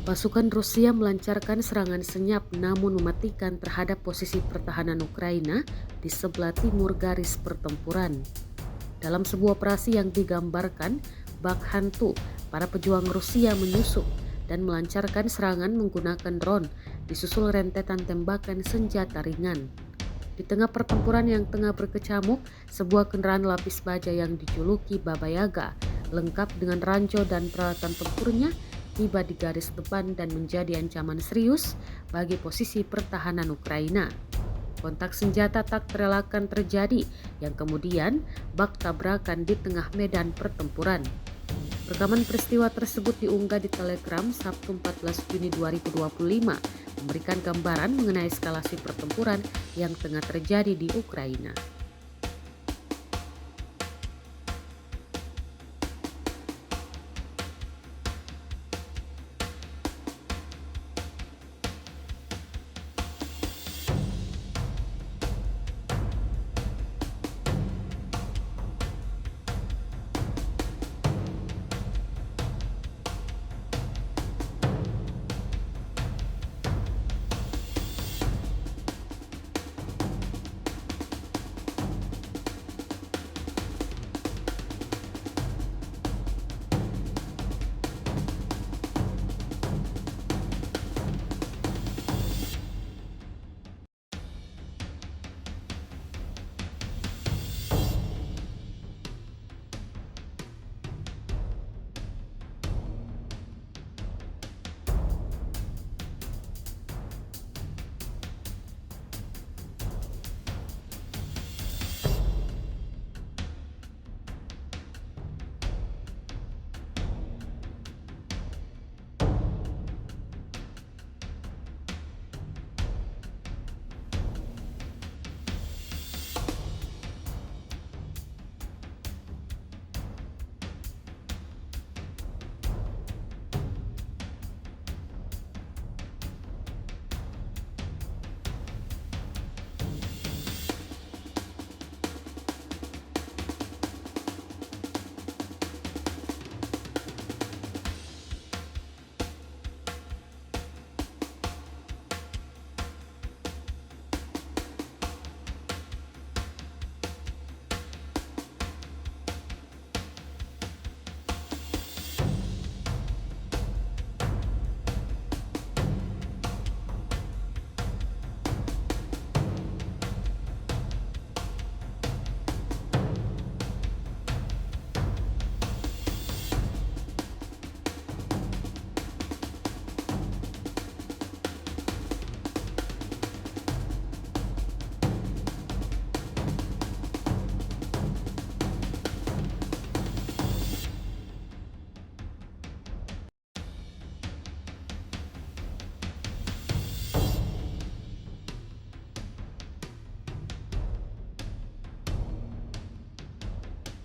Pasukan Rusia melancarkan serangan senyap namun mematikan terhadap posisi pertahanan Ukraina di sebelah timur garis pertempuran. Dalam sebuah operasi yang digambarkan bak hantu, para pejuang Rusia menyusup dan melancarkan serangan menggunakan drone disusul rentetan tembakan senjata ringan. Di tengah pertempuran yang tengah berkecamuk, sebuah kendaraan lapis baja yang dijuluki Baba Yaga, lengkap dengan ranjau dan peralatan tempurnya, tiba di garis depan dan menjadi ancaman serius bagi posisi pertahanan Ukraina. Kontak senjata tak terelakkan terjadi yang kemudian bak tabrakan di tengah medan pertempuran. Rekaman peristiwa tersebut diunggah di Telegram Sabtu 14 Juni 2025, memberikan gambaran mengenai eskalasi pertempuran yang tengah terjadi di Ukraina.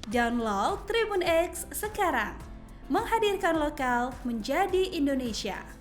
Download Tribun X sekarang, menghadirkan lokal menjadi Indonesia.